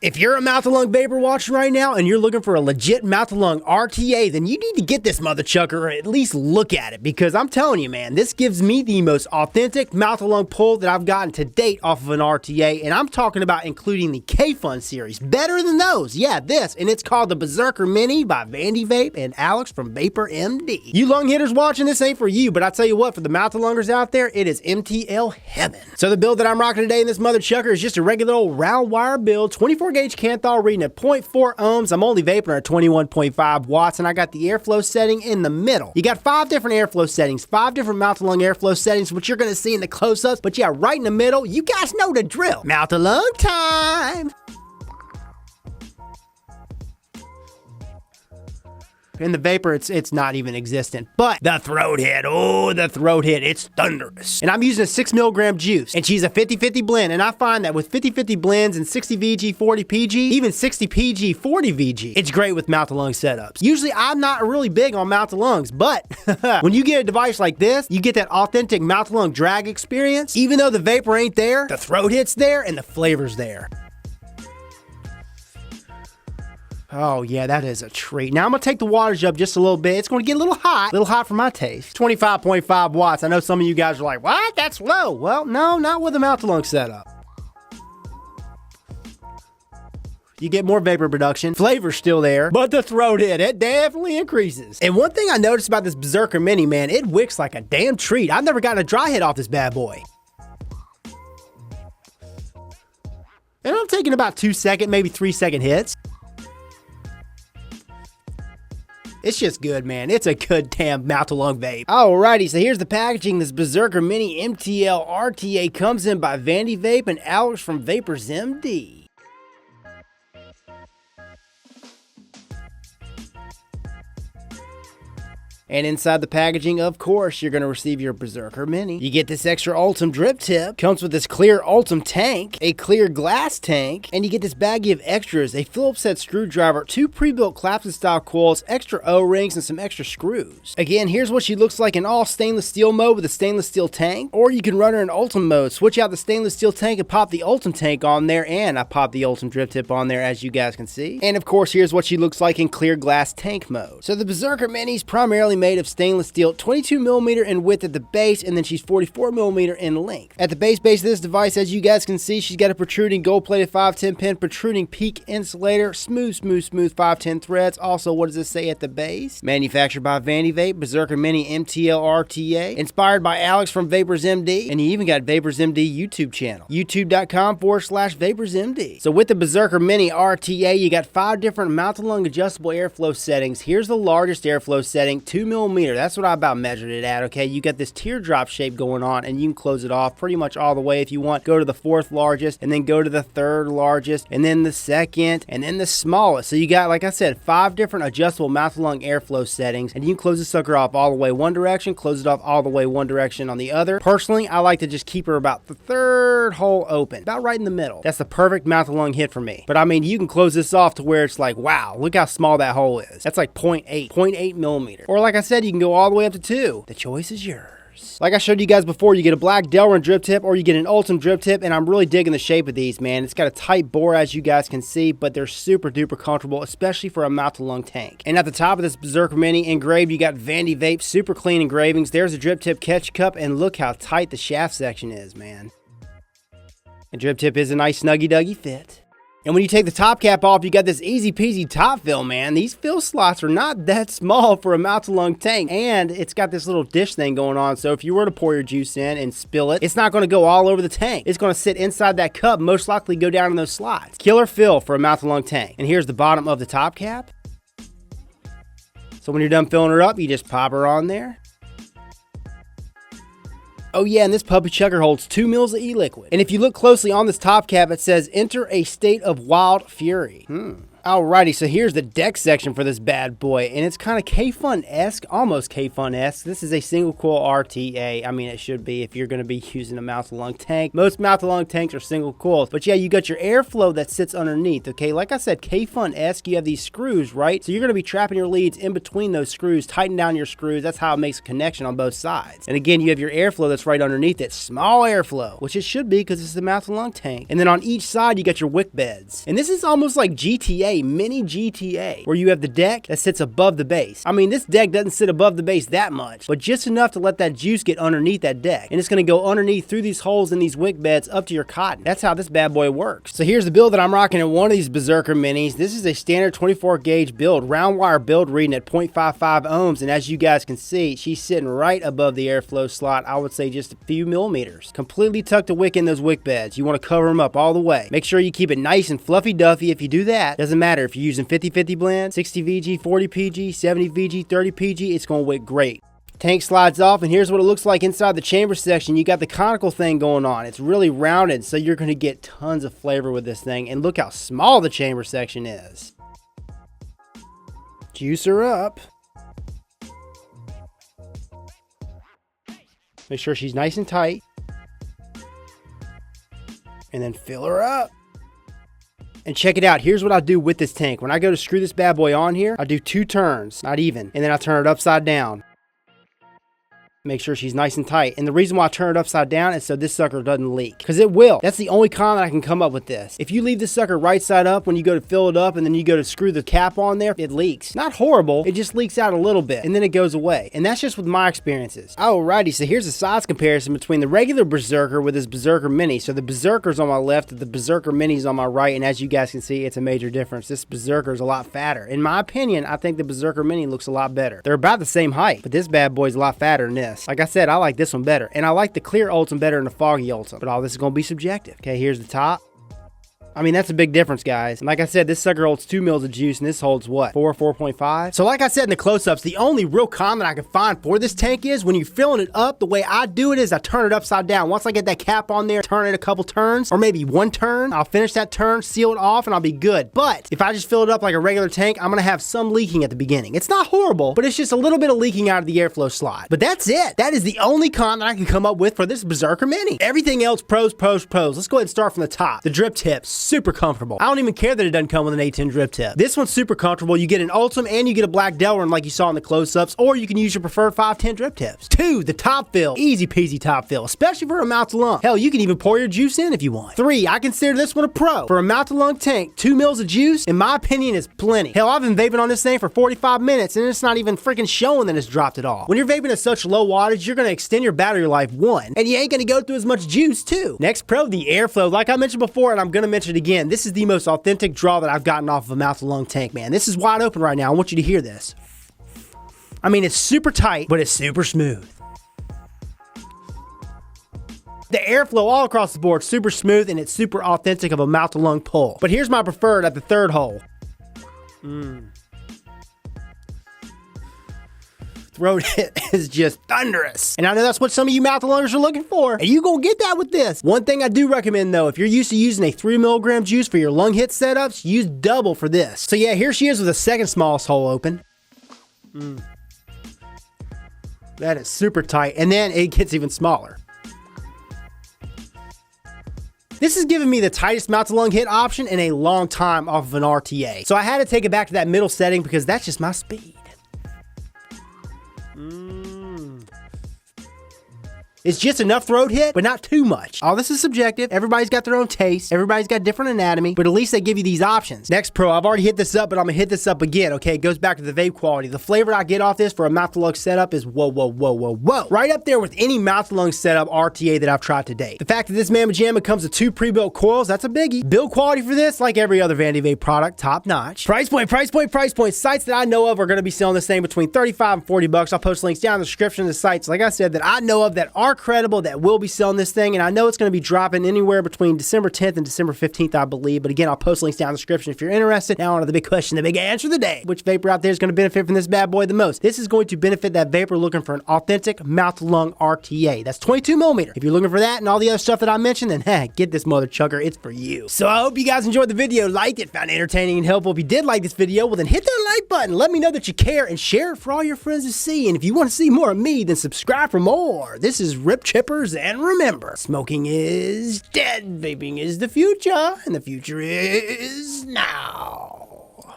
If you're a mouth-to-lung vapor watching right now and you're looking for a legit mouth-to-lung RTA, then you need to get this mother chucker or at least look at it, because I'm telling you, man, this gives me the most authentic mouth-to-lung pull that I've gotten to date off of an RTA, and I'm talking about including the K-Fun series. Better than those. Yeah, this, and it's called the Berserker Mini by Vandy Vape and Alex from Vapor MD. You lung hitters watching, this ain't for you, but I tell you what, for the mouth-to-lungers out there, it is MTL heaven. So the build that I'm rocking today in this mother chucker is just a regular old round wire build, 24 gauge Kanthal reading at 0.4 ohms. I'm only vaping at 21.5 watts, and I got the airflow setting in the middle. You got 5 different airflow settings, 5 different mouth-to-lung airflow settings, which you're going to see in the close-ups, but yeah, right in the middle, you guys know the drill. Mouth-to-lung time! In the vapor, it's not even existent. But the throat hit, oh, the throat hit, it's thunderous. And I'm using a 6 milligram juice, and she's a 50-50 blend, and I find that with 50-50 blends and 60 VG, 40 PG, even 60 PG, 40 VG, it's great with mouth-to-lung setups. Usually, I'm not really big on mouth-to-lungs, but when you get a device like this, you get that authentic mouth-to-lung drag experience. Even though the vapor ain't there, the throat hit's there, and the flavor's there. Oh yeah, that is a treat. Now I'm gonna take the wattage up just a little bit. It's gonna get a little hot for my taste. 25.5 watts. I know some of you guys are like, what? That's low. Well, no, not with a mouth-to-lung setup. You get more vapor production. Flavor's still there, but the throat hit, it definitely increases. And one thing I noticed about this Berserker Mini, man, it wicks like a damn treat. I've never gotten a dry hit off this bad boy. And I'm taking about 2-second, maybe 3-second hits. It's just good, man. It's a good damn mouth-to-lung vape. Alrighty, so here's the packaging. This Berserker Mini MTL RTA comes in by Vandy Vape and Alex from Vapors MD. And inside the packaging, of course, you're going to receive your Berserker Mini. You get this extra Ultim drip tip. Comes with this clear Ultim tank, a clear glass tank, and you get this baggie of extras, a Phillips head screwdriver, 2 pre-built Clapton style coils, extra O-rings, and some extra screws. Again, here's what she looks like in all stainless steel mode with a stainless steel tank, or you can run her in Ultim mode. Switch out the stainless steel tank and pop the Ultim tank on there, and I popped the Ultim drip tip on there, as you guys can see. And of course, here's what she looks like in clear glass tank mode. So the Berserker Mini is primarily made of stainless steel, 22mm in width at the base, and then she's 44mm in length. At the base of this device, as you guys can see, she's got a protruding gold-plated 510 pin protruding peak insulator, smooth 510 threads. Also, what does it say at the base? Manufactured by Vandy Vape, Berserker Mini MTL RTA, inspired by Alex from Vapors MD, and you even got Vapors MD YouTube channel, youtube.com/VaporsMD. So with the Berserker Mini RTA, you got 5 different mouth-to-lung adjustable airflow settings. Here's the largest airflow setting, 2mm. That's what I about measured it at, okay? You got this teardrop shape going on, and you can close it off pretty much all the way if you want. Go to the 4th largest, and then go to the 3rd largest, and then the 2nd, and then the smallest. So you got, like I said, 5 different adjustable mouth-to-lung airflow settings, and you can close the sucker off all the way one direction, close it off all the way one direction on the other. Personally, I like to just keep her about the 3rd hole open, about right in the middle. That's the perfect mouth-to-lung hit for me. But I mean, you can close this off to where it's like, wow, look how small that hole is. That's like 0.8 millimeter. Or like I said, you can go all the way up to 2. The choice is yours. Like I showed you guys before, you get a black Delrin drip tip or you get an Ultim drip tip, and I'm really digging the shape of these, man. It's got a tight bore, as you guys can see, but they're super duper comfortable, especially for a mouth-to-lung tank. And at the top of this Berserker Mini engraved, you got Vandy Vape super clean engravings. There's a drip tip catch cup, and look how tight the shaft section is, man. The drip tip is a nice snuggy-duggy fit. And when you take the top cap off, you got this easy peasy top fill, man. These fill slots are not that small for a mouth-to-lung tank. And it's got this little dish thing going on. So if you were to pour your juice in and spill it, it's not going to go all over the tank. It's going to sit inside that cup, most likely go down in those slots. Killer fill for a mouth-to-lung tank. And here's the bottom of the top cap. So when you're done filling her up, you just pop her on there. Oh yeah, and this puppy chucker holds 2 mils of e-liquid. And if you look closely on this top cap, it says, enter a state of wild fury. Alrighty, so here's the deck section for this bad boy, and it's kind of K-Fun-esque, almost K-Fun-esque. This is a single coil RTA. I mean, it should be if you're going to be using a mouth-to-lung tank. Most mouth-to-lung tanks are single coils, but yeah, you got your airflow that sits underneath, okay? Like I said, K-Fun-esque, you have these screws, right? So you're going to be trapping your leads in between those screws, tighten down your screws. That's how it makes a connection on both sides. And again, you have your airflow that's right underneath it, small airflow, which it should be because it's a mouth-to-lung tank. And then on each side, you got your wick beds. And this is almost like GTA, mini GTA, where you have the deck that sits above the base. I mean, this deck doesn't sit above the base that much, but just enough to let that juice get underneath that deck. And it's going to go underneath through these holes in these wick beds up to your cotton. That's how this bad boy works. So here's the build that I'm rocking in one of these Berserker minis. This is a standard 24 gauge build, round wire build reading at 0.55 ohms. And as you guys can see, she's sitting right above the airflow slot. I would say just a few millimeters. Completely tucked a wick in those wick beds. You want to cover them up all the way. Make sure you keep it nice and fluffy duffy. If you do that, doesn't matter if you're using 50-50 blend, 60 VG, 40 PG, 70 VG, 30 PG, it's going to wick great. Tank slides off, and here's what it looks like inside the chamber section. You got the conical thing going on. It's really rounded, so you're going to get tons of flavor with this thing. And look how small the chamber section is. Juice her up. Make sure she's nice and tight. And then fill her up. And check it out, here's what I do with this tank. When I go to screw this bad boy on here, I do 2 turns, not even, and then I turn it upside down. Make sure she's nice and tight. And the reason why I turn it upside down is so this sucker doesn't leak. Because it will. That's the only con that I can come up with this. If you leave this sucker right side up when you go to fill it up and then you go to screw the cap on there, it leaks. Not horrible, it just leaks out a little bit and then it goes away. And that's just with my experiences. Alrighty, so here's a size comparison between the regular Berserker with this Berserker Mini. So the Berserker's on my left, the Berserker Mini's on my right, and as you guys can see, it's a major difference. This Berserker's a lot fatter. In my opinion, I think the Berserker Mini looks a lot better. They're about the same height, but this bad boy's a lot fatter than this. Like I said, I like this one better, and I like the clear Ultim better than the foggy Ultim, but all this is going to be subjective. Okay, here's the top. I mean, that's a big difference, guys. And like I said, this sucker holds 2 mils of juice, and this holds what? 4.5? So like I said in the close-ups, the only real con that I can find for this tank is when you're filling it up, the way I do it is I turn it upside down. Once I get that cap on there, turn it a couple turns, or maybe 1 turn, I'll finish that turn, seal it off, and I'll be good. But if I just fill it up like a regular tank, I'm gonna have some leaking at the beginning. It's not horrible, but it's just a little bit of leaking out of the airflow slot. But that's it. That is the only con that I can come up with for this Berserker Mini. Everything else, pros, pros, pros. Let's go ahead and start from the top. The drip tip, super comfortable. I don't even care that it doesn't come with an A10 drip tip. This one's super comfortable. You get an Ultim and you get a black Delrin like you saw in the close-ups, or you can use your preferred 510 drip tips. 2, the top fill. Easy peasy top fill, especially for a mouth-to-lung. Hell, you can even pour your juice in if you want. 3, I consider this one a pro. For a mouth-to-lung tank, 2 mils of juice, in my opinion, is plenty. Hell, I've been vaping on this thing for 45 minutes and it's not even freaking showing that it's dropped at all. When you're vaping at such low wattage, you're gonna extend your battery life 1, and you ain't gonna go through as much juice 2. Next pro, the airflow. Like I mentioned before, and I'm gonna mention it again, this is the most authentic draw that I've gotten off of a mouth-to-lung tank, man. This is wide open right now. I want you to hear this. I mean, it's super tight, but it's super smooth. The airflow all across the board, super smooth, and it's super authentic of a mouth-to-lung pull. But here's my preferred at the 3rd hole. Throat hit is just thunderous. And I know that's what some of you mouth-to-lungers are looking for. And you gonna get that with this. One thing I do recommend though, if you're used to using a 3 milligram juice for your lung hit setups, use double for this. So yeah, here she is with the 2nd smallest hole open. That is super tight. And then it gets even smaller. This is giving me the tightest mouth-to-lung hit option in a long time off of an RTA. So I had to take it back to that middle setting because that's just my speed. It's just enough throat hit, but not too much. All this is subjective. Everybody's got their own taste. Everybody's got different anatomy, but at least they give you these options. Next pro, I've already hit this up, but I'm gonna hit this up again, okay? It goes back to the vape quality. The flavor I get off this for a mouth-to-lung setup is whoa, whoa, whoa, whoa, whoa. Right up there with any mouth-to-lung setup RTA that I've tried to date. The fact that this Mamma Jamma comes with 2 pre-built coils, that's a biggie. Build quality for this, like every other Vandy Vape product, top notch. Price point, price point, price point. Sites that I know of are gonna be selling this thing between $35 and $40. I'll post links down in the description of the sites, like I said, that I know of that are are credible that will be selling this thing, and I know it's going to be dropping anywhere between December 10th and December 15th, I believe. But again, I'll post links down in the description if you're interested. Now on to the big question, the big answer of the day. Which vapor out there is going to benefit from this bad boy the most? This is going to benefit that vapor looking for an authentic mouth-to-lung RTA. That's 22 millimeter. If you're looking for that and all the other stuff that I mentioned, then get this mother chucker. It's for you. So I hope you guys enjoyed the video, liked it, found it entertaining and helpful. If you did like this video, well then hit that like button. Let me know that you care and share it for all your friends to see. And if you want to see more of me, then subscribe for more. This is Rip Chippers, and remember, smoking is dead, vaping is the future, and the future is now.